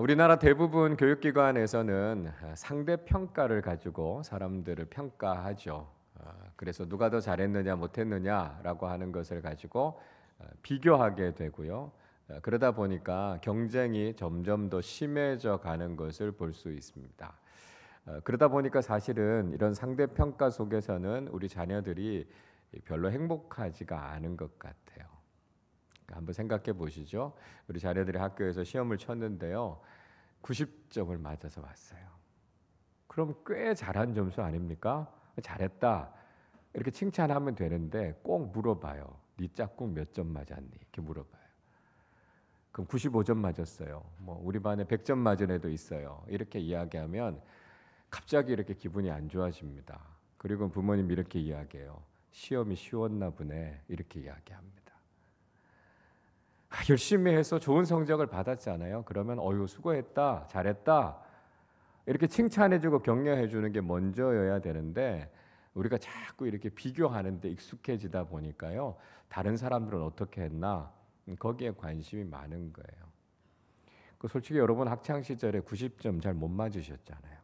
우리나라 대부분 교육기관에서는 상대 평가를 가지고 사람들을 평가하죠. 그래서 누가 더 잘했느냐 못했느냐라고 하는 것을 가지고 비교하게 되고요. 그러다 보니까 경쟁이 점점 더 심해져 가는 것을 볼 수 있습니다. 그러다 보니까 사실은 이런 상대 평가 속에서는 우리 자녀들이 별로 행복하지가 않은 것 같아요. 한번 생각해 보시죠. 우리 자녀들이 학교에서 시험을 쳤는데요. 90점을 맞아서 왔어요. 그럼 꽤 잘한 점수 아닙니까? 잘했다. 이렇게 칭찬하면 되는데 꼭 물어봐요. 네 짝꿍 몇 점 맞았니? 이렇게 물어봐요. 그럼 95점 맞았어요. 뭐 우리 반에 100점 맞은 애도 있어요. 이렇게 이야기하면 갑자기 이렇게 기분이 안 좋아집니다. 그리고 부모님 이렇게 이야기해요. 시험이 쉬웠나 보네. 이렇게 이야기합니다. 열심히 해서 좋은 성적을 받았잖아요. 그러면 어유 수고했다, 잘했다 이렇게 칭찬해주고 격려해주는 게 먼저여야 되는데 우리가 자꾸 이렇게 비교하는데 익숙해지다 보니까요. 다른 사람들은 어떻게 했나 거기에 관심이 많은 거예요. 솔직히 여러분 학창 시절에 90점 잘 못 맞으셨잖아요.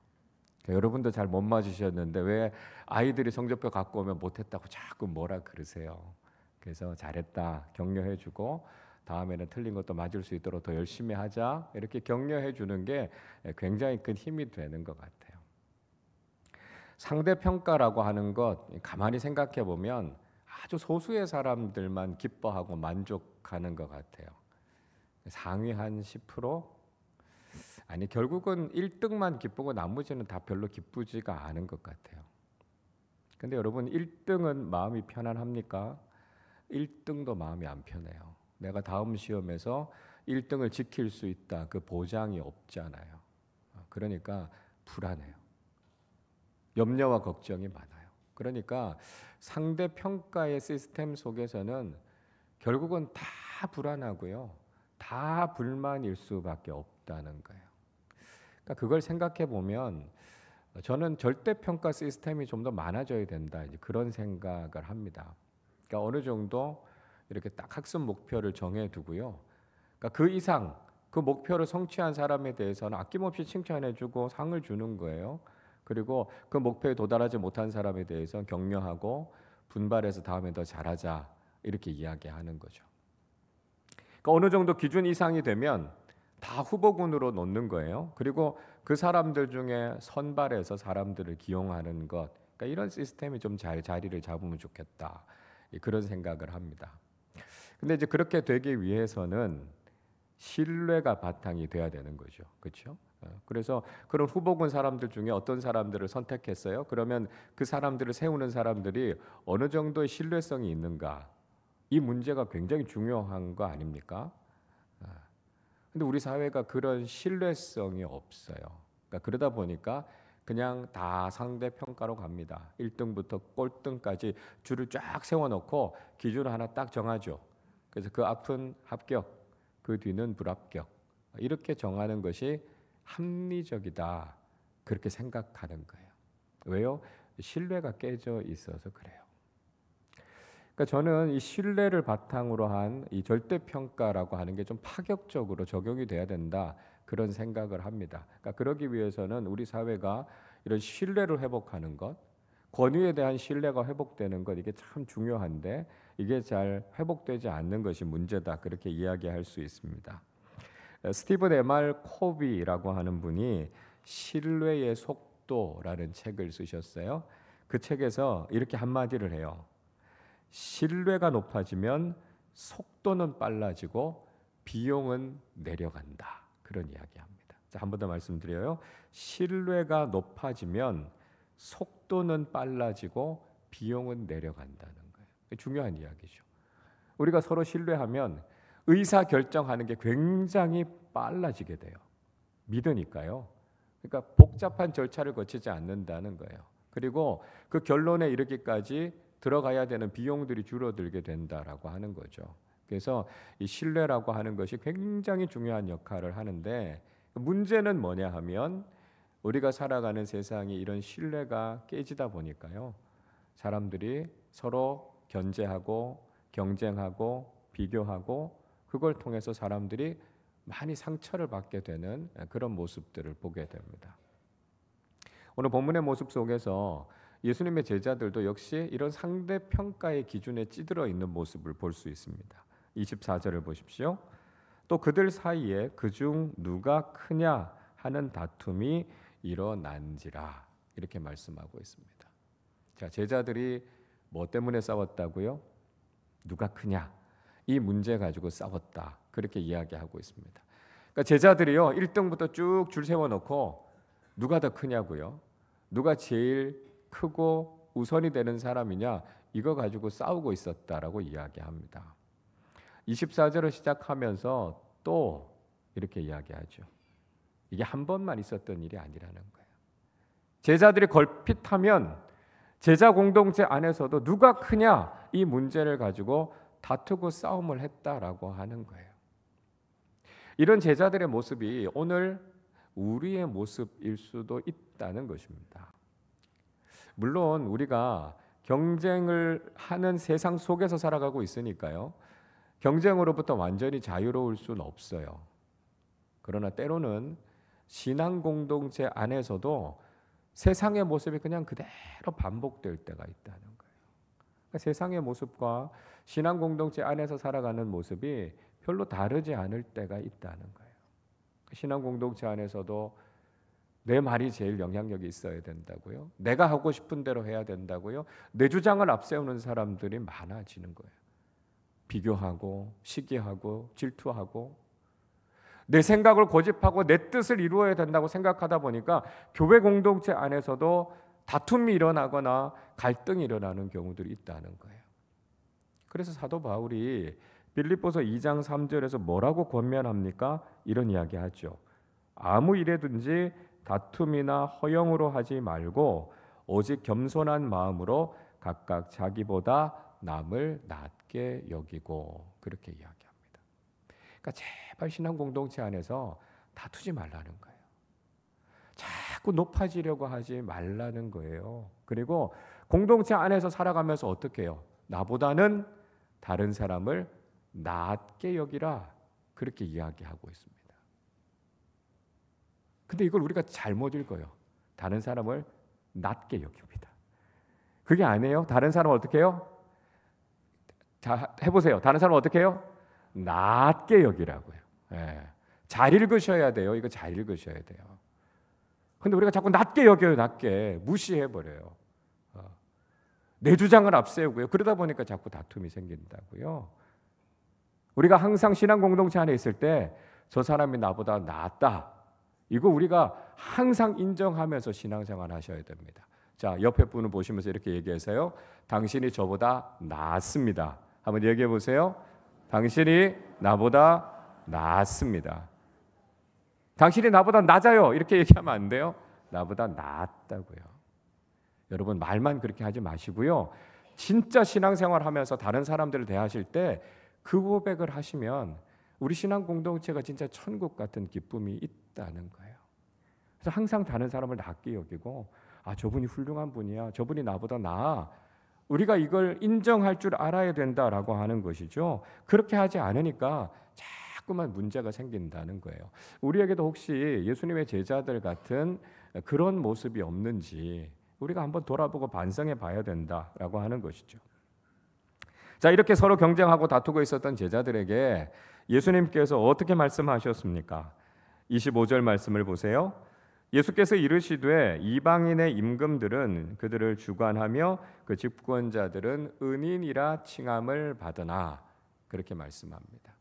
여러분도 잘 못 맞으셨는데 왜 아이들이 성적표 갖고 오면 못했다고 자꾸 뭐라 그러세요. 그래서 잘했다 격려해주고 다음에는 틀린 것도 맞을 수 있도록 더 열심히 하자 이렇게 격려해 주는 게 굉장히 큰 힘이 되는 것 같아요. 상대평가라고 하는 것 가만히 생각해 보면 아주 소수의 사람들만 기뻐하고 만족하는 것 같아요. 상위 한 10%? 아니 결국은 1등만 기쁘고 나머지는 다 별로 기쁘지가 않은 것 같아요. 근데 여러분 1등은 마음이 편안합니까? 1등도 마음이 안 편해요. 내가 다음 시험에서 1등을 지킬 수 있다. 그 보장이 없잖아요. 그러니까 불안해요. 염려와 걱정이 많아요. 그러니까 상대 평가의 시스템 속에서는 결국은 다 불안하고요. 다 불만일 수밖에 없다는 거예요. 그러니까 그걸 생각해 보면 저는 절대 평가 시스템이 좀 더 많아져야 된다. 이제 그런 생각을 합니다. 그러니까 어느 정도 이렇게 딱 학습 목표를 정해 두고요. 그러니까 그 이상 그 목표를 성취한 사람에 대해서는 아낌없이 칭찬해주고 상을 주는 거예요. 그리고 그 목표에 도달하지 못한 사람에 대해서 격려하고 분발해서 다음에 더 잘하자 이렇게 이야기하는 거죠. 그러니까 어느 정도 기준 이상이 되면 다 후보군으로 놓는 거예요. 그리고 그 사람들 중에 선발해서 사람들을 기용하는 것. 그러니까 이런 시스템이 좀 잘 자리를 잡으면 좋겠다. 그런 생각을 합니다. 근데 이제 그렇게 되기 위해서는 신뢰가 바탕이 돼야 되는 거죠. 그렇죠? 그래서 그런 후보군 사람들 중에 어떤 사람들을 선택했어요? 그러면 그 사람들을 세우는 사람들이 어느 정도의 신뢰성이 있는가? 이 문제가 굉장히 중요한 거 아닙니까? 근데 우리 사회가 그런 신뢰성이 없어요. 그러니까 그러다 보니까 그냥 다 상대 평가로 갑니다. 1등부터 꼴등까지 줄을 쫙 세워놓고 기준을 하나 딱 정하죠. 그래서 그 앞은 합격, 그 뒤는 불합격. 이렇게 정하는 것이 합리적이다. 그렇게 생각하는 거예요. 왜요? 신뢰가 깨져 있어서 그래요. 그러니까 저는 이 신뢰를 바탕으로 한 이 절대 평가라고 하는 게 좀 파격적으로 적용이 돼야 된다. 그런 생각을 합니다. 그러니까 그러기 위해서는 우리 사회가 이런 신뢰를 회복하는 것, 권위에 대한 신뢰가 회복되는 것 이게 참 중요한데 이게 잘 회복되지 않는 것이 문제다. 그렇게 이야기할 수 있습니다. 스티븐 M.R. 코비라고 하는 분이 신뢰의 속도라는 책을 쓰셨어요. 그 책에서 이렇게 한마디를 해요. 신뢰가 높아지면 속도는 빨라지고 비용은 내려간다. 그런 이야기합니다. 자, 한 번 더 말씀드려요. 신뢰가 높아지면 속도는 빨라지고 비용은 내려간다는 거예요. 중요한 이야기죠. 우리가 서로 신뢰하면 의사 결정하는 게 굉장히 빨라지게 돼요. 믿으니까요. 그러니까 복잡한 절차를 거치지 않는다는 거예요. 그리고 그 결론에 이르기까지 들어가야 되는 비용들이 줄어들게 된다라고 하는 거죠. 그래서 이 신뢰라고 하는 것이 굉장히 중요한 역할을 하는데 문제는 뭐냐 하면 우리가 살아가는 세상이 이런 신뢰가 깨지다 보니까요. 사람들이 서로 견제하고 경쟁하고 비교하고 그걸 통해서 사람들이 많이 상처를 받게 되는 그런 모습들을 보게 됩니다. 오늘 본문의 모습 속에서 예수님의 제자들도 역시 이런 상대 평가의 기준에 찌들어 있는 모습을 볼 수 있습니다. 24절을 보십시오. 또 그들 사이에 그중 누가 크냐 하는 다툼이 일어난지라, 이렇게 말씀하고 있습니다. 자, 제자들이 뭐 때문에 싸웠다고요? 누가 크냐, 이 문제 가지고 싸웠다, 그렇게 이야기하고 있습니다. 그러니까 제자들이요 1등부터 쭉 줄 세워놓고 누가 더 크냐고요, 누가 제일 크고 우선이 되는 사람이냐, 이거 가지고 싸우고 있었다라고 이야기합니다. 24절을 시작하면서 또 이렇게 이야기하죠. 이게 한 번만 있었던 일이 아니라는 거예요. 제자들이 걸핏하면 제자 공동체 안에서도 누가 크냐, 이 문제를 가지고 다투고 싸움을 했다라고 하는 거예요. 이런 제자들의 모습이 오늘 우리의 모습일 수도 있다는 것입니다. 물론 우리가 경쟁을 하는 세상 속에서 살아가고 있으니까요, 경쟁으로부터 완전히 자유로울 수는 없어요. 그러나 때로는 신앙 공동체 안에서도 세상의 모습이 그냥 그대로 반복될 때가 있다는 거예요. 그러니까 세상의 모습과 신앙 공동체 안에서 살아가는 모습이 별로 다르지 않을 때가 있다는 거예요. 신앙 공동체 안에서도 내 말이 제일 영향력이 있어야 된다고요, 내가 하고 싶은 대로 해야 된다고요, 내 주장을 앞세우는 사람들이 많아지는 거예요. 비교하고 시기하고 질투하고 내 생각을 고집하고 내 뜻을 이루어야 된다고 생각하다 보니까 교회 공동체 안에서도 다툼이 일어나거나 갈등이 일어나는 경우들이 있다는 거예요. 그래서 사도 바울이 빌립보서 2장 3절에서 뭐라고 권면합니까? 이런 이야기하죠. 아무 일에든지 다툼이나 허영으로 하지 말고 오직 겸손한 마음으로 각각 자기보다 남을 낮게 여기고, 그렇게 이야기합니다. 그러니까 제발 신앙 공동체 안에서 다투지 말라는 거예요. 자꾸 높아지려고 하지 말라는 거예요. 그리고 공동체 안에서 살아가면서 어떻게 해요? 나보다는 다른 사람을 낮게 여기라, 그렇게 이야기하고 있습니다. 근데 이걸 우리가 잘못 읽어요. 다른 사람을 낮게 여깁니다. 그게 아니에요. 다른 사람을 어떻게 해요? 자, 해보세요. 다른 사람을 어떻게 해요? 낮게 여기라고요. 예. 잘 읽으셔야 돼요. 이거 잘 읽으셔야 돼요. 근데 우리가 자꾸 낮게 여겨요. 낮게 무시해버려요. 내 주장을 앞세우고요. 그러다 보니까 자꾸 다툼이 생긴다고요. 우리가 항상 신앙 공동체 안에 있을 때 저 사람이 나보다 낫다, 이거 우리가 항상 인정하면서 신앙생활 하셔야 됩니다. 자, 옆에 분을 보시면서 이렇게 얘기하세요. 당신이 저보다 낫습니다. 한번 얘기해 보세요. 당신이 나보다 낫습니다. 당신이 나보다 낮아요, 이렇게 얘기하면 안 돼요. 나보다 낫다고요. 여러분, 말만 그렇게 하지 마시고요, 진짜 신앙생활 하면서 다른 사람들을 대하실 때 그 고백을 하시면 우리 신앙 공동체가 진짜 천국 같은 기쁨이 있다는 거예요. 그래서 항상 다른 사람을 낮게 여기고, 아, 저분이 훌륭한 분이야, 저분이 나보다 나아, 우리가 이걸 인정할 줄 알아야 된다라고 하는 것이죠. 그렇게 하지 않으니까 자꾸만 문제가 생긴다는 거예요. 우리에게도 혹시 예수님의 제자들 같은 그런 모습이 없는지 우리가 한번 돌아보고 반성해 봐야 된다라고 하는 것이죠. 자, 이렇게 서로 경쟁하고 다투고 있었던 제자들에게 예수님께서 어떻게 말씀하셨습니까? 25절 말씀을 보세요. 예수께서 이르시되 이방인의 임금들은 그들을 주관하며 그 집권자들은 은인이라 칭함을 받으나, 그렇게 말씀합니다.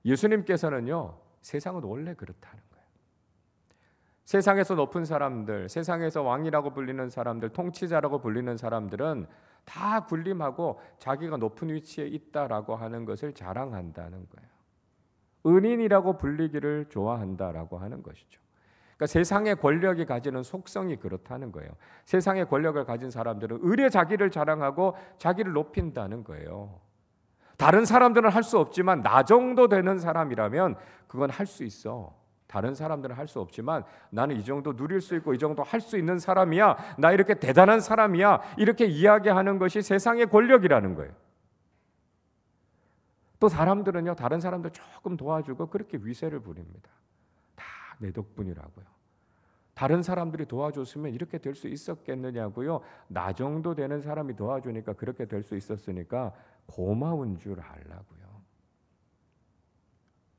예수님께서는요, 세상은 원래 그렇다는 거예요. 세상에서 높은 사람들, 세상에서 왕이라고 불리는 사람들, 통치자라고 불리는 사람들은 다 군림하고 자기가 높은 위치에 있다라고 하는 것을 자랑한다는 거예요. 은인이라고 불리기를 좋아한다라고 하는 것이죠. 그러니까 세상의 권력이 가지는 속성이 그렇다는 거예요. 세상의 권력을 가진 사람들은 의뢰 자기를 자랑하고 자기를 높인다는 거예요. 다른 사람들은 할 수 없지만 나 정도 되는 사람이라면 그건 할 수 있어. 다른 사람들은 할 수 없지만 나는 이 정도 누릴 수 있고 이 정도 할 수 있는 사람이야, 나 이렇게 대단한 사람이야, 이렇게 이야기하는 것이 세상의 권력이라는 거예요. 또 사람들은요, 다른 사람들 조금 도와주고 그렇게 위세를 부립니다. 다 내 덕분이라고요. 다른 사람들이 도와줬으면 이렇게 될 수 있었겠느냐고요. 나 정도 되는 사람이 도와주니까 그렇게 될 수 있었으니까 고마운 줄 알라고요.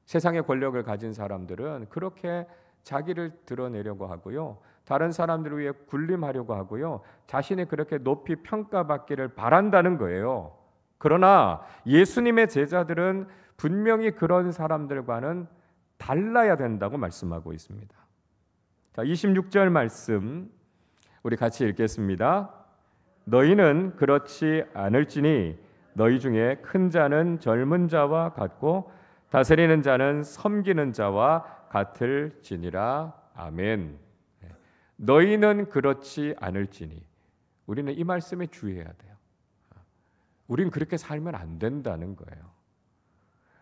세상의 권력을 가진 사람들은 그렇게 자기를 드러내려고 하고요. 다른 사람들을 위해 군림하려고 하고요. 자신이 그렇게 높이 평가받기를 바란다는 거예요. 그러나 예수님의 제자들은 분명히 그런 사람들과는 달라야 된다고 말씀하고 있습니다. 자, 26절 말씀 우리 같이 읽겠습니다. 너희는 그렇지 않을지니 너희 중에 큰 자는 젊은 자와 같고 다스리는 자는 섬기는 자와 같을지니라. 아멘. 너희는 그렇지 않을지니, 우리는 이 말씀에 주의해야 돼요. 우린 그렇게 살면 안 된다는 거예요.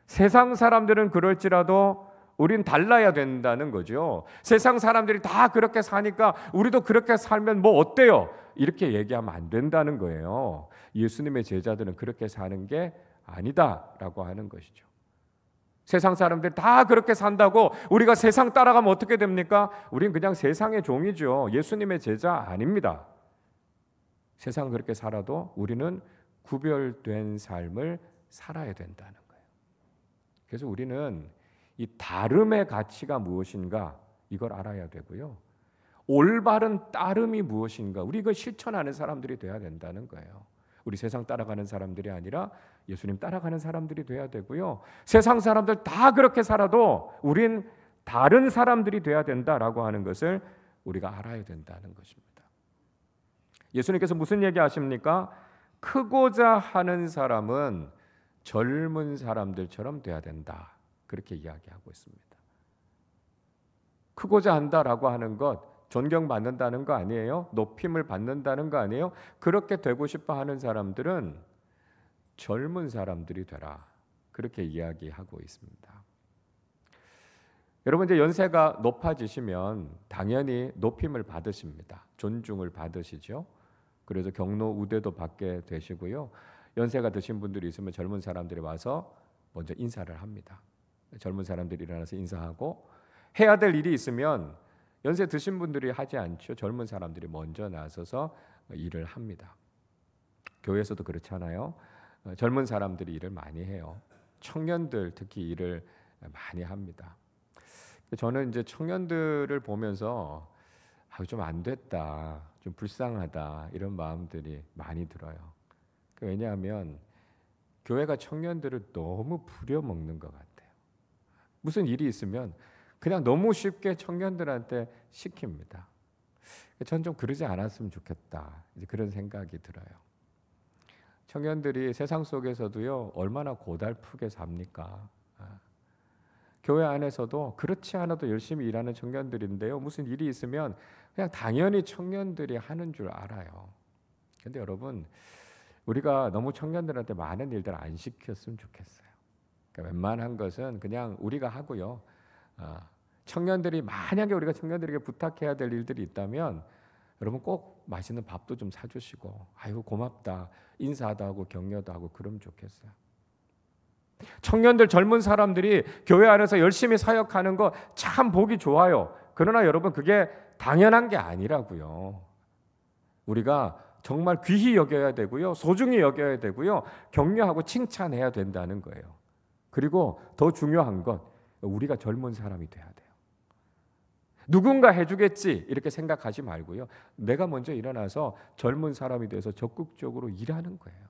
세상 사람들은 그럴지라도 우린 달라야 된다는 거죠. 세상 사람들이 다 그렇게 사니까 우리도 그렇게 살면 뭐 어때요? 이렇게 얘기하면 안 된다는 거예요. 예수님의 제자들은 그렇게 사는 게 아니다라고 하는 것이죠. 세상 사람들 다 그렇게 산다고 우리가 세상 따라가면 어떻게 됩니까? 우린 그냥 세상의 종이죠. 예수님의 제자 아닙니다. 세상 그렇게 살아도 우리는 구별된 삶을 살아야 된다는 거예요. 그래서 우리는 이 다름의 가치가 무엇인가 이걸 알아야 되고요. 올바른 따름이 무엇인가 우리 이걸 실천하는 사람들이 돼야 된다는 거예요. 우리 세상 따라가는 사람들이 아니라 예수님 따라가는 사람들이 돼야 되고요. 세상 사람들 다 그렇게 살아도 우린 다른 사람들이 돼야 된다라고 하는 것을 우리가 알아야 된다는 것입니다. 예수님께서 무슨 얘기 하십니까? 크고자 하는 사람은 젊은 사람들처럼 돼야 된다. 그렇게 이야기하고 있습니다. 크고자 한다라고 하는 것 존경받는다는 거 아니에요? 높임을 받는다는 거 아니에요? 그렇게 되고 싶어 하는 사람들은 젊은 사람들이 되라. 그렇게 이야기하고 있습니다. 여러분 이제 연세가 높아지시면 당연히 높임을 받으십니다. 존중을 받으시죠. 그래서 경로 우대도 받게 되시고요. 연세가 드신 분들이 있으면 젊은 사람들이 와서 먼저 인사를 합니다. 젊은 사람들이 일어나서 인사하고 해야 될 일이 있으면 연세 드신 분들이 하지 않죠. 젊은 사람들이 먼저 나서서 일을 합니다. 교회에서도 그렇잖아요. 젊은 사람들이 일을 많이 해요. 청년들 특히 일을 많이 합니다. 저는 이제 청년들을 보면서 좀 안 됐다, 좀 불쌍하다 이런 마음들이 많이 들어요. 왜냐하면 교회가 청년들을 너무 부려먹는 것 같아요. 무슨 일이 있으면 그냥 너무 쉽게 청년들한테 시킵니다. 전 좀 그러지 않았으면 좋겠다. 이제 그런 생각이 들어요. 청년들이 세상 속에서도요 얼마나 고달프게 삽니까? 교회 안에서도 그렇지 않아도 열심히 일하는 청년들인데요. 무슨 일이 있으면 그냥 당연히 청년들이 하는 줄 알아요. 근데 여러분 우리가 너무 청년들한테 많은 일들 안 시켰으면 좋겠어요. 그러니까 웬만한 것은 그냥 우리가 하고요. 청년들이 만약에 우리가 청년들에게 부탁해야 될 일들이 있다면 여러분 꼭 맛있는 밥도 좀 사주시고 아이고 고맙다 인사도 하고 격려도 하고 그러면 좋겠어요. 청년들 젊은 사람들이 교회 안에서 열심히 사역하는 거 참 보기 좋아요. 그러나 여러분 그게 당연한 게 아니라고요. 우리가 정말 귀히 여겨야 되고요. 소중히 여겨야 되고요. 격려하고 칭찬해야 된다는 거예요. 그리고 더 중요한 건 우리가 젊은 사람이 돼야 돼요. 누군가 해주겠지 이렇게 생각하지 말고요. 내가 먼저 일어나서 젊은 사람이 돼서 적극적으로 일하는 거예요.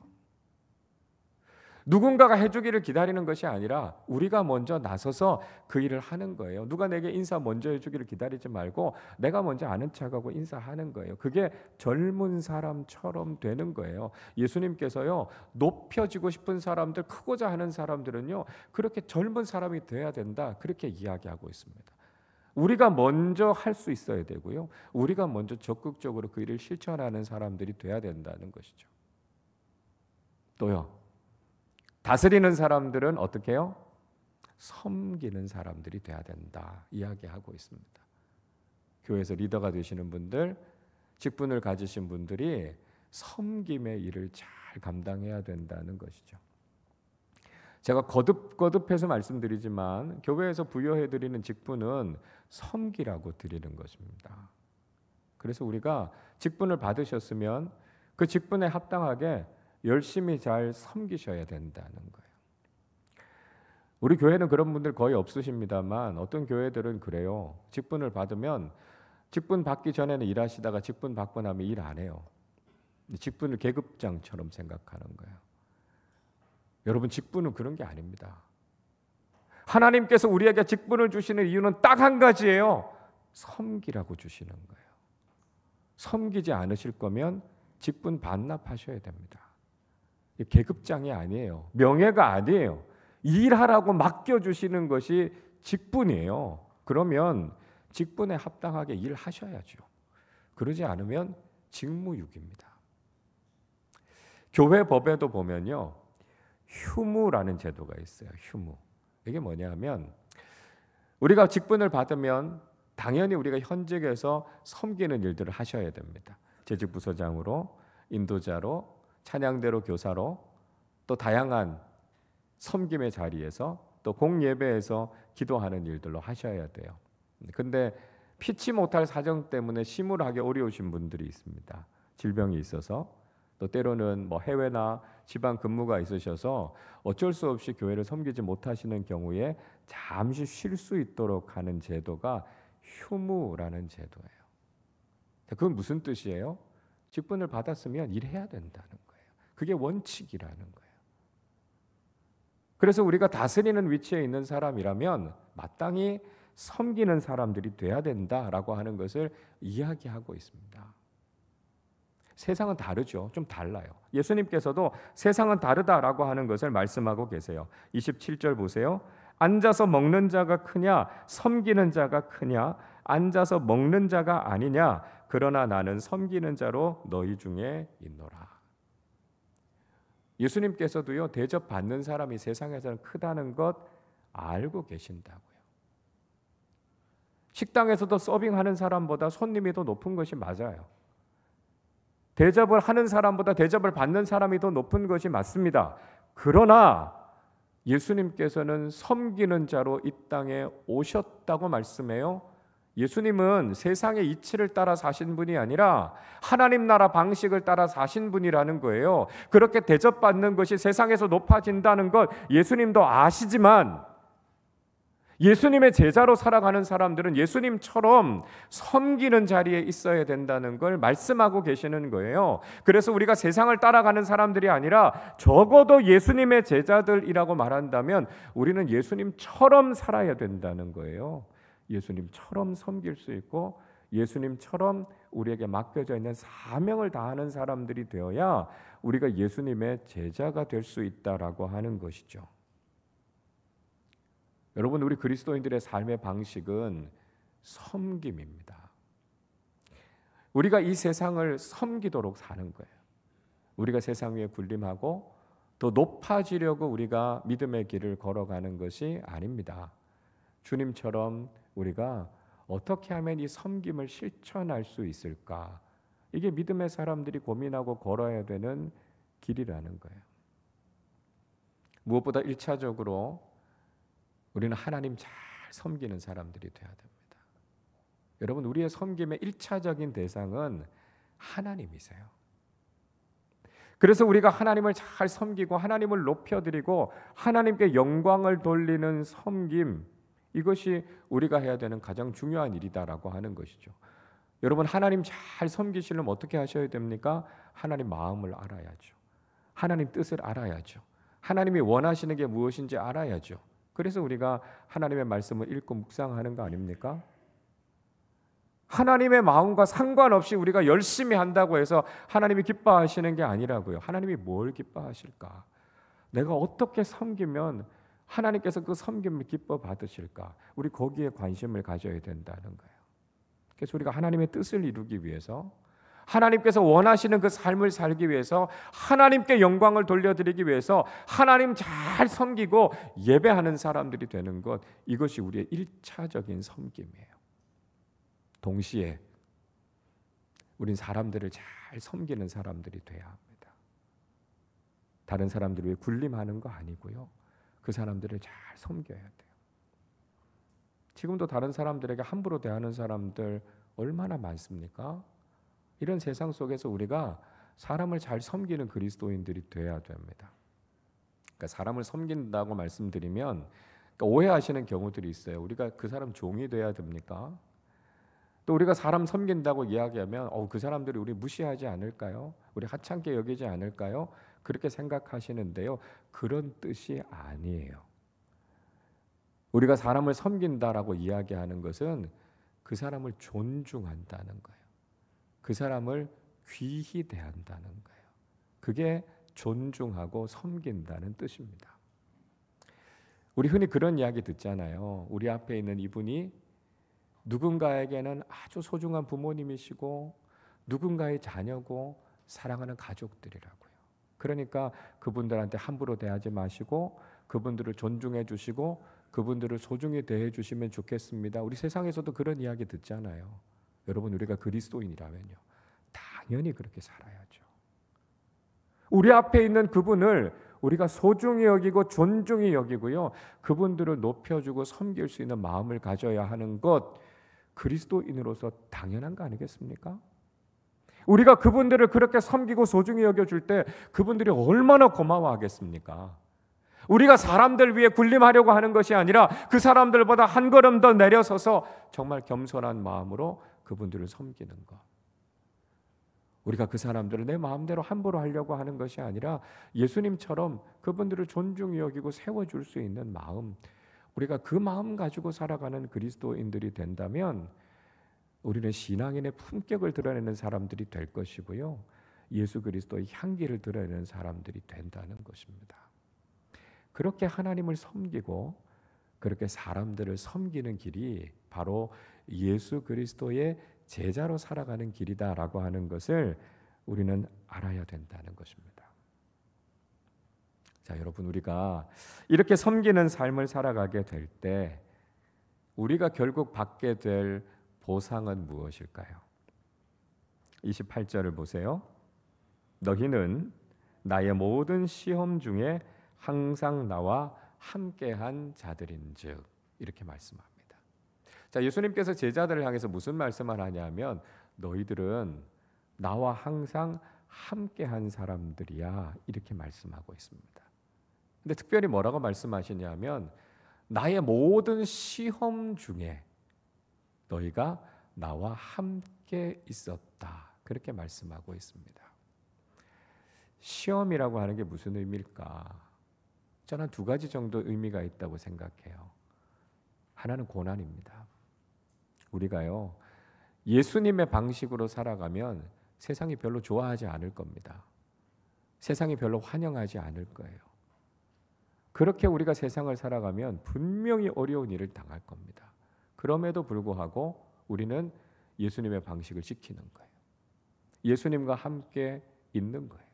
누군가가 해주기를 기다리는 것이 아니라 우리가 먼저 나서서 그 일을 하는 거예요. 누가 내게 인사 먼저 해주기를 기다리지 말고 내가 먼저 아는 척하고 인사하는 거예요. 그게 젊은 사람처럼 되는 거예요. 예수님께서요 높여지고 싶은 사람들, 크고자 하는 사람들은요 그렇게 젊은 사람이 돼야 된다 그렇게 이야기하고 있습니다. 우리가 먼저 할 수 있어야 되고요. 우리가 먼저 적극적으로 그 일을 실천하는 사람들이 돼야 된다는 것이죠. 또요. 다스리는 사람들은 어떻게 해요? 섬기는 사람들이 돼야 된다 이야기하고 있습니다. 교회에서 리더가 되시는 분들, 직분을 가지신 분들이 섬김의 일을 잘 감당해야 된다는 것이죠. 제가 거듭거듭해서 말씀드리지만 교회에서 부여해드리는 직분은 섬기라고 드리는 것입니다. 그래서 우리가 직분을 받으셨으면 그 직분에 합당하게 열심히 잘 섬기셔야 된다는 거예요. 우리 교회는 그런 분들 거의 없으십니다만 어떤 교회들은 그래요. 직분을 받으면 직분 받기 전에는 일하시다가 직분 받고 나면 일 안 해요. 직분을 계급장처럼 생각하는 거예요. 여러분, 직분은 그런 게 아닙니다. 하나님께서 우리에게 직분을 주시는 이유는 딱 한 가지예요. 섬기라고 주시는 거예요. 섬기지 않으실 거면 직분 반납하셔야 됩니다. 계급장이 아니에요. 명예가 아니에요. 일하라고 맡겨주시는 것이 직분이에요. 그러면 직분에 합당하게 일하셔야죠. 그러지 않으면 직무유기입니다. 교회 법에도 보면요, 휴무라는 제도가 있어요. 휴무. 이게 뭐냐면 우리가 직분을 받으면 당연히 우리가 현직에서 섬기는 일들을 하셔야 됩니다. 재직부서장으로, 인도자로, 찬양대로 교사로, 또 다양한 섬김의 자리에서 또 공예배에서 기도하는 일들로 하셔야 돼요. 근데 피치 못할 사정 때문에 심울하게 어려우신 분들이 있습니다. 질병이 있어서, 또 때로는 뭐 해외나 지방 근무가 있으셔서 어쩔 수 없이 교회를 섬기지 못하시는 경우에 잠시 쉴 수 있도록 하는 제도가 휴무라는 제도예요. 그건 무슨 뜻이에요? 직분을 받았으면 일해야 된다는 거예요. 그게 원칙이라는 거예요. 그래서 우리가 다스리는 위치에 있는 사람이라면 마땅히 섬기는 사람들이 돼야 된다라고 하는 것을 이야기하고 있습니다. 세상은 다르죠. 좀 달라요. 예수님께서도 세상은 다르다라고 하는 것을 말씀하고 계세요. 27절 보세요. 앉아서 먹는 자가 크냐 섬기는 자가 크냐, 앉아서 먹는 자가 아니냐, 그러나 나는 섬기는 자로 너희 중에 있노라. 예수님께서도요, 대접받는 사람이 세상에서는 크다는 것 알고 계신다고요. 식당에서도 서빙하는 사람보다 손님이 더 높은 것이 맞아요. 대접을 하는 사람보다 대접을 받는 사람이 더 높은 것이 맞습니다. 그러나 예수님께서는 섬기는 자로 이 땅에 오셨다고 말씀해요. 예수님은 세상의 이치를 따라 사신 분이 아니라 하나님 나라 방식을 따라 사신 분이라는 거예요. 그렇게 대접받는 것이 세상에서 높아진다는 것 예수님도 아시지만 예수님의 제자로 살아가는 사람들은 예수님처럼 섬기는 자리에 있어야 된다는 걸 말씀하고 계시는 거예요. 그래서 우리가 세상을 따라가는 사람들이 아니라 적어도 예수님의 제자들이라고 말한다면 우리는 예수님처럼 살아야 된다는 거예요. 예수님처럼 섬길 수 있고 예수님처럼 우리에게 맡겨져 있는 사명을 다하는 사람들이 되어야 우리가 예수님의 제자가 될 수 있다라고 하는 것이죠. 여러분, 우리 그리스도인들의 삶의 방식은 섬김입니다. 우리가 이 세상을 섬기도록 사는 거예요. 우리가 세상 위에 군림하고 더 높아지려고 우리가 믿음의 길을 걸어가는 것이 아닙니다. 주님처럼 우리가 어떻게 하면 이 섬김을 실천할 수 있을까? 이게 믿음의 사람들이 고민하고 걸어야 되는 길이라는 거예요. 무엇보다 1차적으로 우리는 하나님 잘 섬기는 사람들이 되어야 됩니다. 여러분, 우리의 섬김의 1차적인 대상은 하나님이세요. 그래서 우리가 하나님을 잘 섬기고 하나님을 높여드리고 하나님께 영광을 돌리는 섬김, 이것이 우리가 해야 되는 가장 중요한 일이다라고 하는 것이죠. 여러분, 하나님 잘 섬기시려면 어떻게 하셔야 됩니까? 하나님 마음을 알아야죠. 하나님 뜻을 알아야죠. 하나님이 원하시는 게 무엇인지 알아야죠. 그래서 우리가 하나님의 말씀을 읽고 묵상하는 거 아닙니까? 하나님의 마음과 상관없이 우리가 열심히 한다고 해서 하나님이 기뻐하시는 게 아니라고요. 하나님이 뭘 기뻐하실까? 내가 어떻게 섬기면 하나님께서 그 섬김을 기뻐 받으실까? 우리 거기에 관심을 가져야 된다는 거예요. 그래서 우리가 하나님의 뜻을 이루기 위해서, 하나님께서 원하시는 그 삶을 살기 위해서, 하나님께 영광을 돌려드리기 위해서 하나님 잘 섬기고 예배하는 사람들이 되는 것, 이것이 우리의 1차적인 섬김이에요. 동시에 우린 사람들을 잘 섬기는 사람들이 돼야 합니다. 다른 사람들 위해 군림하는 거 아니고요. 그 사람들을 잘 섬겨야 돼요. 지금도 다른 사람들에게 함부로 대하는 사람들 얼마나 많습니까? 이런 세상 속에서 우리가 사람을 잘 섬기는 그리스도인들이 돼야 됩니다. 그러니까 사람을 섬긴다고 말씀드리면 그러니까 오해하시는 경우들이 있어요. 우리가 그 사람 종이 돼야 됩니까? 또 우리가 사람 섬긴다고 이야기하면 그 사람들이 우리 무시하지 않을까요? 우리 하찮게 여기지 않을까요? 그렇게 생각하시는데요. 그런 뜻이 아니에요. 우리가 사람을 섬긴다라고 이야기하는 것은 그 사람을 존중한다는 거예요. 그 사람을 귀히 대한다는 거예요. 그게 존중하고 섬긴다는 뜻입니다. 우리 흔히 그런 이야기 듣잖아요. 우리 앞에 있는 이분이 누군가에게는 아주 소중한 부모님이시고 누군가의 자녀고 사랑하는 가족들이라고요. 그러니까 그분들한테 함부로 대하지 마시고 그분들을 존중해 주시고 그분들을 소중히 대해 주시면 좋겠습니다. 우리 세상에서도 그런 이야기 듣잖아요. 여러분, 우리가 그리스도인이라면요, 당연히 그렇게 살아야죠. 우리 앞에 있는 그분을 우리가 소중히 여기고 존중히 여기고요, 그분들을 높여주고 섬길 수 있는 마음을 가져야 하는 것, 그리스도인으로서 당연한 거 아니겠습니까? 우리가 그분들을 그렇게 섬기고 소중히 여겨줄 때 그분들이 얼마나 고마워하겠습니까? 우리가 사람들 위해 군림하려고 하는 것이 아니라 그 사람들보다 한 걸음 더 내려서서 정말 겸손한 마음으로 그분들을 섬기는 것. 우리가 그 사람들을 내 마음대로 함부로 하려고 하는 것이 아니라 예수님처럼 그분들을 존중히 여기고 세워줄 수 있는 마음, 우리가 그 마음 가지고 살아가는 그리스도인들이 된다면 우리는 신앙인의 품격을 드러내는 사람들이 될 것이고요, 예수 그리스도의 향기를 드러내는 사람들이 된다는 것입니다. 그렇게 하나님을 섬기고 그렇게 사람들을 섬기는 길이 바로 예수 그리스도의 제자로 살아가는 길이다라고 하는 것을 우리는 알아야 된다는 것입니다. 자, 여러분, 우리가 이렇게 섬기는 삶을 살아가게 될 때 우리가 결국 받게 될 보상은 무엇일까요? 28절을 보세요. 너희는 나의 모든 시험 중에 항상 나와 함께한 자들인즉, 이렇게 말씀합니다. 자, 예수님께서 제자들을 향해서 무슨 말씀을 하냐면 너희들은 나와 항상 함께한 사람들이야, 이렇게 말씀하고 있습니다. 근데 특별히 뭐라고 말씀하시냐면 나의 모든 시험 중에 너희가 나와 함께 있었다, 그렇게 말씀하고 있습니다. 시험이라고 하는 게 무슨 의미일까? 저는 두 가지 정도 의미가 있다고 생각해요. 하나는 고난입니다. 우리가요, 예수님의 방식으로 살아가면 세상이 별로 좋아하지 않을 겁니다. 세상이 별로 환영하지 않을 거예요. 그렇게 우리가 세상을 살아가면 분명히 어려운 일을 당할 겁니다. 그럼에도 불구하고 우리는 예수님의 방식을 지키는 거예요. 예수님과 함께 있는 거예요.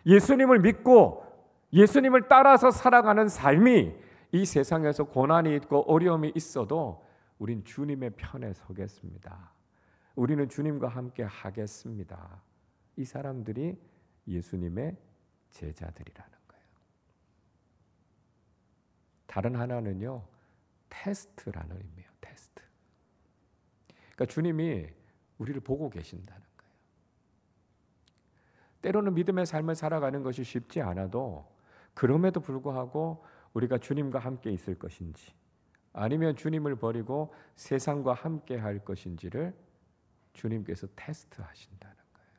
예수님을 믿고 예수님을 따라서 살아가는 삶이 이 세상에서 고난이 있고 어려움이 있어도 우린 주님의 편에 서겠습니다. 우리는 주님과 함께 하겠습니다. 이 사람들이 예수님의 제자들이라는 거예요. 다른 하나는요, 테스트라는 의미예요. 테스트. 그러니까 주님이 우리를 보고 계신다는 거예요. 때로는 믿음의 삶을 살아가는 것이 쉽지 않아도 그럼에도 불구하고 우리가 주님과 함께 있을 것인지 아니면 주님을 버리고 세상과 함께 할 것인지를 주님께서 테스트하신다는 거예요.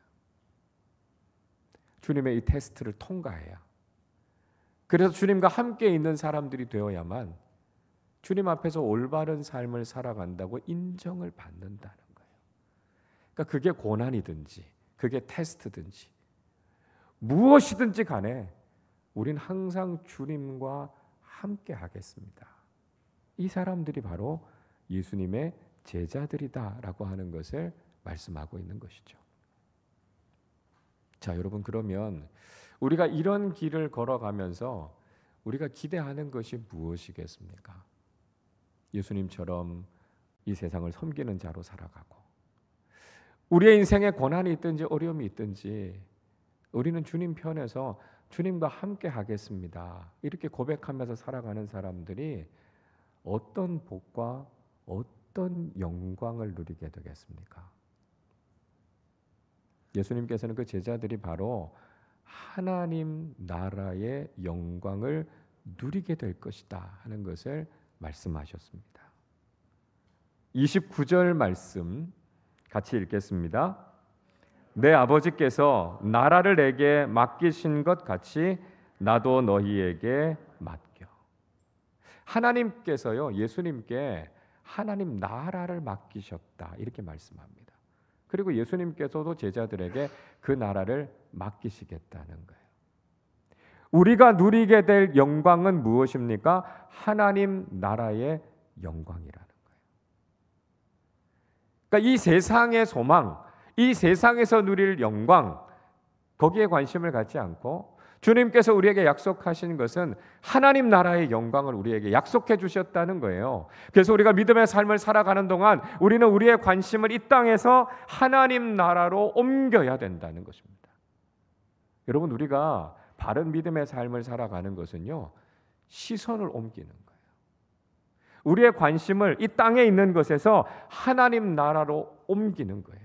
주님의 이 테스트를 통과해야, 그래서 주님과 함께 있는 사람들이 되어야만 주님 앞에서 올바른 삶을 살아간다고 인정을 받는다는 거예요. 그러니까 그게 고난이든지 그게 테스트든지 무엇이든지 간에 우린 항상 주님과 함께 하겠습니다. 이 사람들이 바로 예수님의 제자들이다라고 하는 것을 말씀하고 있는 것이죠. 자, 여러분, 그러면 우리가 이런 길을 걸어가면서 우리가 기대하는 것이 무엇이겠습니까? 예수님처럼 이 세상을 섬기는 자로 살아가고 우리의 인생에 고난이 있든지 어려움이 있든지 우리는 주님 편에서 주님과 함께 하겠습니다. 이렇게 고백하면서 살아가는 사람들이 어떤 복과 어떤 영광을 누리게 되겠습니까? 예수님께서는 그 제자들이 바로 하나님 나라의 영광을 누리게 될 것이다 하는 것을 말씀하셨습니다. 29절 말씀 같이 읽겠습니다. 내 아버지께서 나라를 내게 맡기신 것 같이 나도 너희에게 맡겨. 하나님께서요, 예수님께 하나님 나라를 맡기셨다 이렇게 말씀합니다. 그리고 예수님께서도 제자들에게 그 나라를 맡기시겠다는 거예요. 우리가 누리게 될 영광은 무엇입니까? 하나님 나라의 영광이라는 거예요. 그러니까 이 세상의 소망, 이 세상에서 누릴 영광, 거기에 관심을 갖지 않고 주님께서 우리에게 약속하신 것은 하나님 나라의 영광을 우리에게 약속해 주셨다는 거예요. 그래서 우리가 믿음의 삶을 살아가는 동안 우리는 우리의 관심을 이 땅에서 하나님 나라로 옮겨야 된다는 것입니다. 여러분, 우리가 바른 믿음의 삶을 살아가는 것은요, 시선을 옮기는 거예요. 우리의 관심을 이 땅에 있는 것에서 하나님 나라로 옮기는 거예요.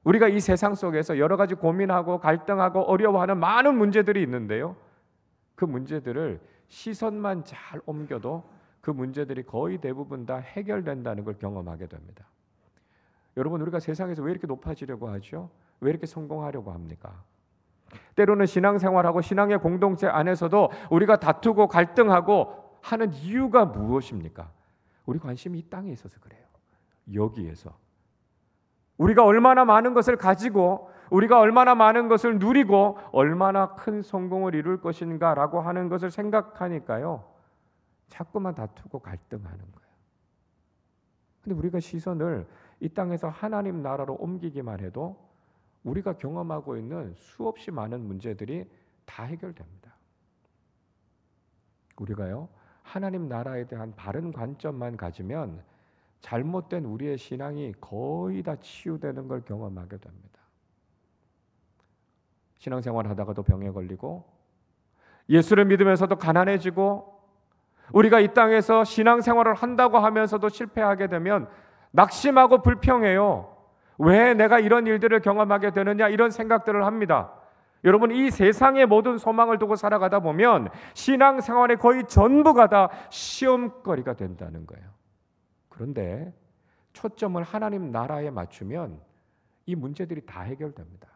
우리가 이 세상 속에서 여러 가지 고민하고 갈등하고 어려워하는 많은 문제들이 있는데요, 그 문제들을 시선만 잘 옮겨도 그 문제들이 거의 대부분 다 해결된다는 걸 경험하게 됩니다. 여러분, 우리가 세상에서 왜 이렇게 높아지려고 하죠? 왜 이렇게 성공하려고 합니까? 때로는 신앙생활하고 신앙의 공동체 안에서도 우리가 다투고 갈등하고 하는 이유가 무엇입니까? 우리 관심이 이 땅에 있어서 그래요. 여기에서 우리가 얼마나 많은 것을 가지고 우리가 얼마나 많은 것을 누리고 얼마나 큰 성공을 이룰 것인가라고 하는 것을 생각하니까요, 자꾸만 다투고 갈등하는 거예요. 근데 우리가 시선을 이 땅에서 하나님 나라로 옮기기만 해도 우리가 경험하고 있는 수없이 많은 문제들이 다 해결됩니다. 우리가요, 하나님 나라에 대한 바른 관점만 가지면 잘못된 우리의 신앙이 거의 다 치유되는 걸 경험하게 됩니다. 신앙생활 하다가도 병에 걸리고 예수를 믿으면서도 가난해지고 우리가 이 땅에서 신앙생활을 한다고 하면서도 실패하게 되면 낙심하고 불평해요. 왜 내가 이런 일들을 경험하게 되느냐, 이런 생각들을 합니다. 여러분, 이 세상의 모든 소망을 두고 살아가다 보면 신앙생활의 거의 전부가 다 시험거리가 된다는 거예요. 그런데 초점을 하나님 나라에 맞추면 이 문제들이 다 해결됩니다.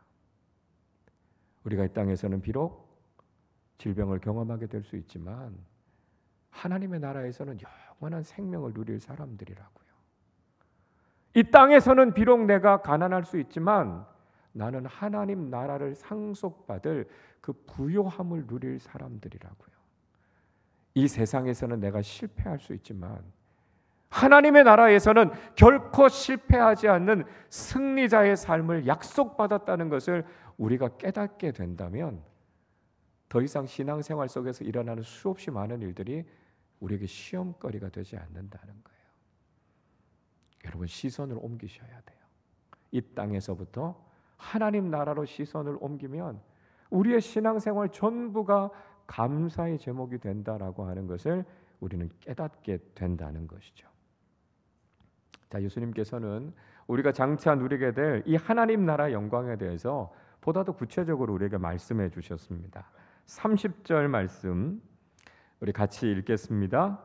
우리가 이 땅에서는 비록 질병을 경험하게 될 수 있지만 하나님의 나라에서는 영원한 생명을 누릴 사람들이라고요. 이 땅에서는 비록 내가 가난할 수 있지만 나는 하나님 나라를 상속받을 그 부요함을 누릴 사람들이라고요. 이 세상에서는 내가 실패할 수 있지만 하나님의 나라에서는 결코 실패하지 않는 승리자의 삶을 약속받았다는 것을 우리가 깨닫게 된다면 더 이상 신앙생활 속에서 일어나는 수없이 많은 일들이 우리에게 시험거리가 되지 않는다는 거예요. 여러분, 시선을 옮기셔야 돼요. 이 땅에서부터 하나님 나라로 시선을 옮기면 우리의 신앙생활 전부가 감사의 제목이 된다라고 하는 것을 우리는 깨닫게 된다는 것이죠. 자, 예수님께서는 우리가 장차 누리게 될 이 하나님 나라 영광에 대해서 보다 더 구체적으로 우리에게 말씀해 주셨습니다. 30절 말씀 우리 같이 읽겠습니다.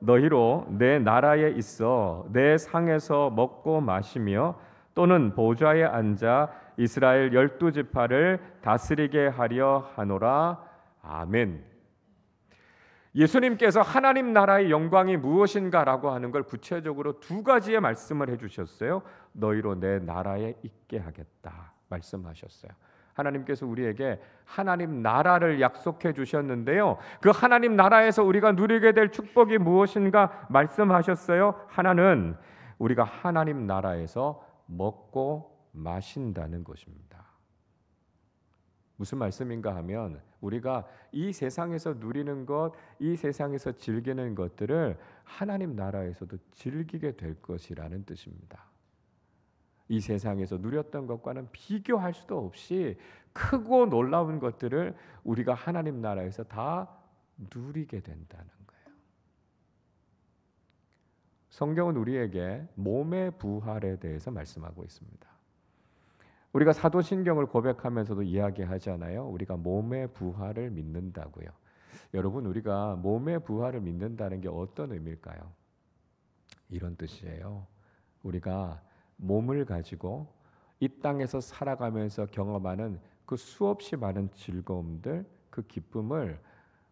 너희로 내 나라에 있어 내 상에서 먹고 마시며 또는 보좌에 앉아 이스라엘 12지파를 다스리게 하려 하노라. 아멘. 예수님께서 하나님 나라의 영광이 무엇인가라고 하는 걸 구체적으로 두 가지의 말씀을 해주셨어요. 너희로 내 나라에 있게 하겠다 말씀하셨어요. 하나님께서 우리에게 하나님 나라를 약속해 주셨는데요, 그 하나님 나라에서 우리가 누리게 될 축복이 무엇인가 말씀하셨어요. 하나는 우리가 하나님 나라에서 먹고 마신다는 것입니다. 무슨 말씀인가 하면 우리가 이 세상에서 누리는 것, 이 세상에서 즐기는 것들을 하나님 나라에서도 즐기게 될 것이라는 뜻입니다. 이 세상에서 누렸던 것과는 비교할 수도 없이 크고 놀라운 것들을 우리가 하나님 나라에서 다 누리게 된다는 거예요. 성경은 우리에게 몸의 부활에 대해서 말씀하고 있습니다. 우리가 사도신경을 고백하면서도 이야기하잖아요. 우리가 몸의 부활을 믿는다고요. 여러분, 우리가 몸의 부활을 믿는다는 게 어떤 의미일까요? 이런 뜻이에요. 우리가 몸을 가지고 이 땅에서 살아가면서 경험하는 그 수없이 많은 즐거움들, 그 기쁨을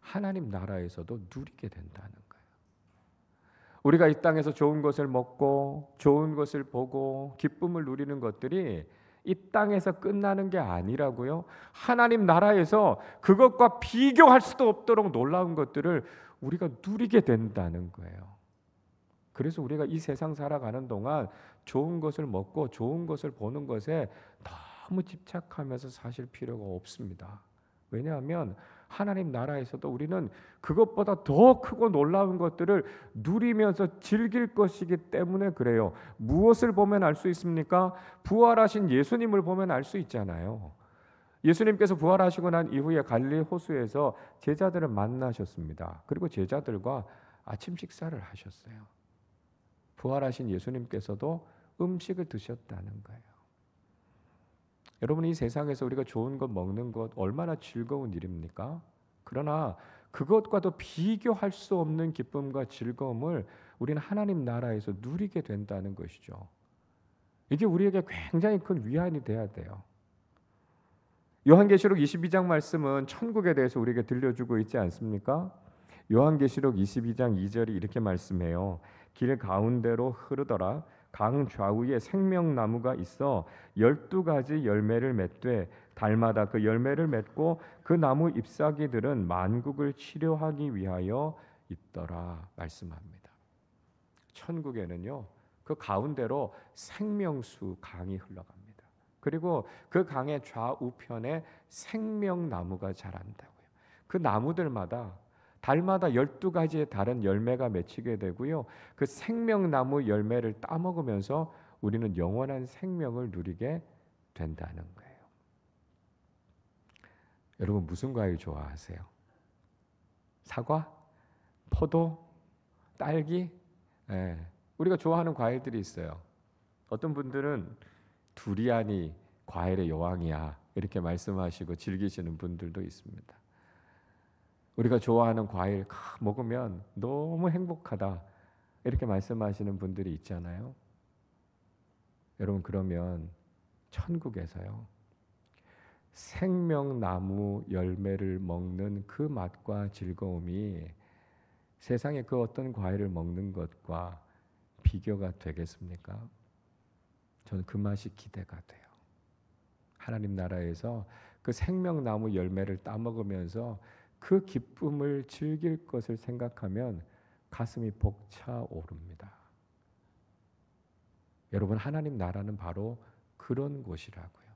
하나님 나라에서도 누리게 된다는 거예요. 우리가 이 땅에서 좋은 것을 먹고 좋은 것을 보고 기쁨을 누리는 것들이 이 땅에서 끝나는 게 아니라고요. 하나님 나라에서 그것과 비교할 수도 없도록 놀라운 것들을 우리가 누리게 된다는 거예요. 그래서 우리가 이 세상 살아가는 동안 좋은 것을 먹고 좋은 것을 보는 것에 너무 집착하면서 사실 필요가 없습니다. 왜냐하면 하나님 나라에서도 우리는 그것보다 더 크고 놀라운 것들을 누리면서 즐길 것이기 때문에 그래요. 무엇을 보면 알 수 있습니까? 부활하신 예수님을 보면 알 수 있잖아요. 예수님께서 부활하시고 난 이후에 갈릴리 호수에서 제자들을 만나셨습니다. 그리고 제자들과 아침 식사를 하셨어요. 부활하신 예수님께서도 음식을 드셨다는 거예요. 여러분, 이 세상에서 우리가 좋은 것 먹는 것 얼마나 즐거운 일입니까? 그러나 그것과도 비교할 수 없는 기쁨과 즐거움을 우리는 하나님 나라에서 누리게 된다는 것이죠. 이게 우리에게 굉장히 큰 위안이 돼야 돼요. 요한계시록 22장 말씀은 천국에 대해서 우리에게 들려주고 있지 않습니까? 요한계시록 22장 2절이 이렇게 말씀해요. 길 가운데로 흐르더라. 강 좌우에 생명나무가 있어 12가지 열매를 맺되 달마다 그 열매를 맺고 그 나무 잎사귀들은 만국을 치료하기 위하여 있더라 말씀합니다. 천국에는요, 그 가운데로 생명수 강이 흘러갑니다. 그리고 그 강의 좌우편에 생명나무가 자란다고요. 그 나무들마다 달마다 12가지의 다른 열매가 맺히게 되고요. 그 생명나무 열매를 따먹으면서 우리는 영원한 생명을 누리게 된다는 거예요. 여러분, 무슨 과일 좋아하세요? 사과? 포도? 딸기? 우리가 좋아하는 과일들이 있어요. 어떤 분들은 두리안이 과일의 여왕이야 이렇게 말씀하시고 즐기시는 분들도 있습니다. 우리가 좋아하는 과일 먹으면 너무 행복하다 이렇게 말씀하시는 분들이 있잖아요. 여러분, 그러면 천국에서요, 생명나무 열매를 먹는 그 맛과 즐거움이 세상의 그 어떤 과일을 먹는 것과 비교가 되겠습니까? 저는 그 맛이 기대가 돼요. 하나님 나라에서 그 생명나무 열매를 따먹으면서 그 기쁨을 즐길 것을 생각하면 가슴이 벅차오릅니다. 여러분, 하나님 나라는 바로 그런 곳이라고요.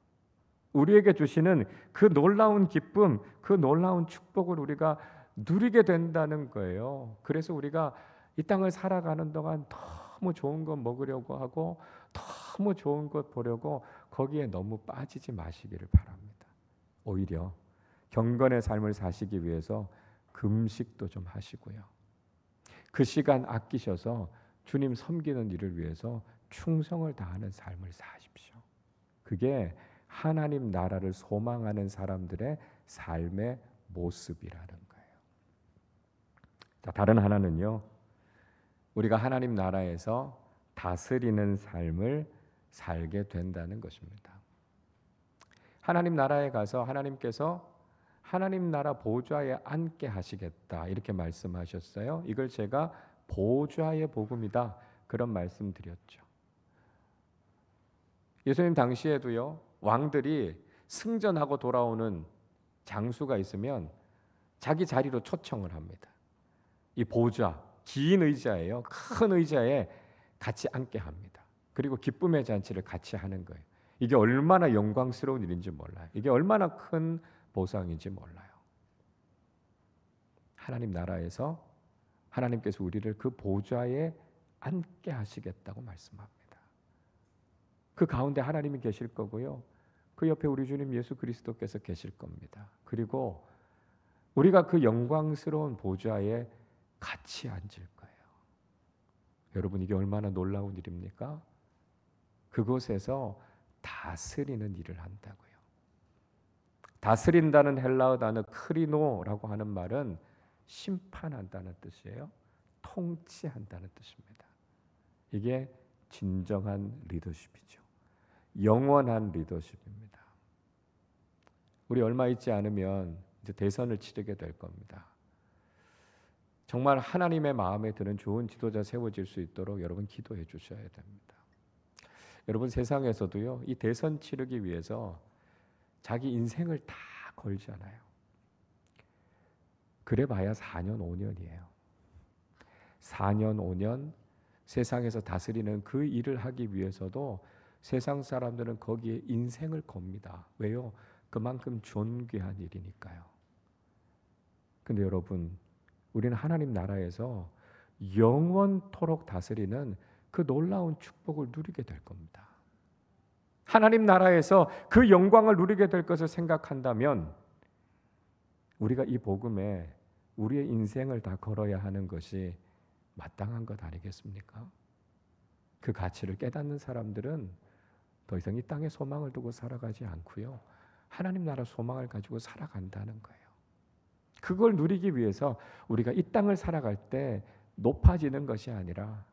우리에게 주시는 그 놀라운 기쁨, 그 놀라운 축복을 우리가 누리게 된다는 거예요. 그래서 우리가 이 땅을 살아가는 동안 너무 좋은 것 먹으려고 하고 너무 좋은 것 보려고 거기에 너무 빠지지 마시기를 바랍니다. 오히려 경건의 삶을 사시기 위해서 금식도 좀 하시고요. 그 시간 아끼셔서 주님 섬기는 일을 위해서 충성을 다하는 삶을 사십시오. 그게 하나님 나라를 소망하는 사람들의 삶의 모습이라는 거예요. 자, 다른 하나는요, 우리가 하나님 나라에서 다스리는 삶을 살게 된다는 것입니다. 하나님 나라에 가서 하나님께서 하나님 나라 보좌에 앉게 하시겠다 이렇게 말씀하셨어요. 이걸 제가 보좌의 복음이다 그런 말씀 드렸죠. 예수님 당시에도요, 왕들이 승전하고 돌아오는 장수가 있으면 자기 자리로 초청을 합니다. 이 보좌, 긴 의자예요. 큰 의자에 같이 앉게 합니다. 그리고 기쁨의 잔치를 같이 하는 거예요. 이게 얼마나 영광스러운 일인지 몰라요. 이게 얼마나 큰 보상인지 몰라요. 하나님 나라에서 하나님께서 우리를 그 보좌에 앉게 하시겠다고 말씀합니다. 그 가운데 하나님이 계실 거고요. 그 옆에 우리 주님 예수 그리스도께서 계실 겁니다. 그리고 우리가 그 영광스러운 보좌에 같이 앉을 거예요. 여러분, 이게 얼마나 놀라운 일입니까? 그곳에서 다스리는 일을 한다고요. 다스린다는 헬라어 단어 크리노라고 하는 말은 심판한다는 뜻이에요. 통치한다는 뜻입니다. 이게 진정한 리더십이죠. 영원한 리더십입니다. 우리 얼마 있지 않으면 이제 대선을 치르게 될 겁니다. 정말 하나님의 마음에 드는 좋은 지도자 세워질 수 있도록 여러분 기도해 주셔야 됩니다. 여러분, 세상에서도요, 이 대선 치르기 위해서 자기 인생을 다 걸잖아요. 그래봐야 4년, 5년이에요. 4년, 5년 세상에서 다스리는 그 일을 하기 위해서도 세상 사람들은 거기에 인생을 겁니다. 왜요? 그만큼 존귀한 일이니까요. 근데 여러분, 우리는 하나님 나라에서 영원토록 다스리는 그 놀라운 축복을 누리게 될 겁니다. 하나님 나라에서 그 영광을 누리게 될 것을 생각한다면 우리가 이 복음에 우리의 인생을 다 걸어야 하는 것이 마땅한 것 아니겠습니까? 그 가치를 깨닫는 사람들은 더 이상 이 땅에 소망을 두고 살아가지 않고요, 하나님 나라 소망을 가지고 살아간다는 거예요. 그걸 누리기 위해서 우리가 이 땅을 살아갈 때 높아지는 것이 아니라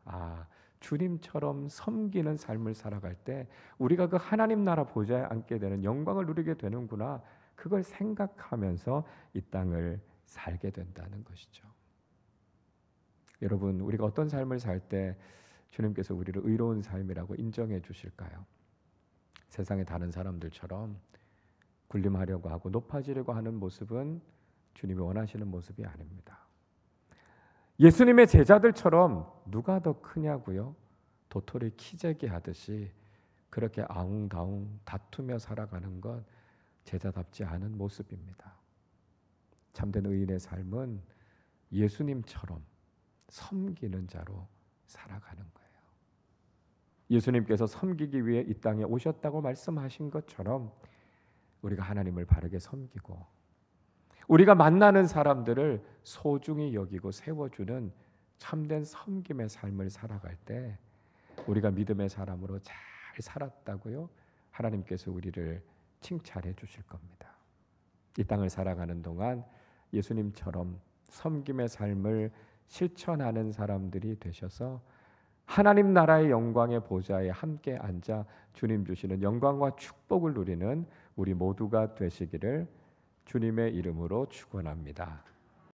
주님처럼 섬기는 삶을 살아갈 때 우리가 그 하나님 나라 보좌에 앉게 되는 영광을 누리게 되는구나, 그걸 생각하면서 이 땅을 살게 된다는 것이죠. 여러분, 우리가 어떤 삶을 살 때 주님께서 우리를 의로운 삶이라고 인정해 주실까요? 세상의 다른 사람들처럼 군림하려고 하고 높아지려고 하는 모습은 주님이 원하시는 모습이 아닙니다. 예수님의 제자들처럼 누가 더 크냐고요? 도토리 키재기 하듯이 그렇게 아웅다웅 다투며 살아가는 것 제자답지 않은 모습입니다. 참된 의인의 삶은 예수님처럼 섬기는 자로 살아가는 거예요. 예수님께서 섬기기 위해 이 땅에 오셨다고 말씀하신 것처럼 우리가 하나님을 바르게 섬기고 우리가 만나는 사람들을 소중히 여기고 세워주는 참된 섬김의 삶을 살아갈 때 우리가 믿음의 사람으로 잘 살았다고요, 하나님께서 우리를 칭찬해 주실 겁니다. 이 땅을 살아가는 동안 예수님처럼 섬김의 삶을 실천하는 사람들이 되셔서 하나님 나라의 영광의 보좌에 함께 앉아 주님 주시는 영광과 축복을 누리는 우리 모두가 되시기를 주님의 이름으로 축원합니다.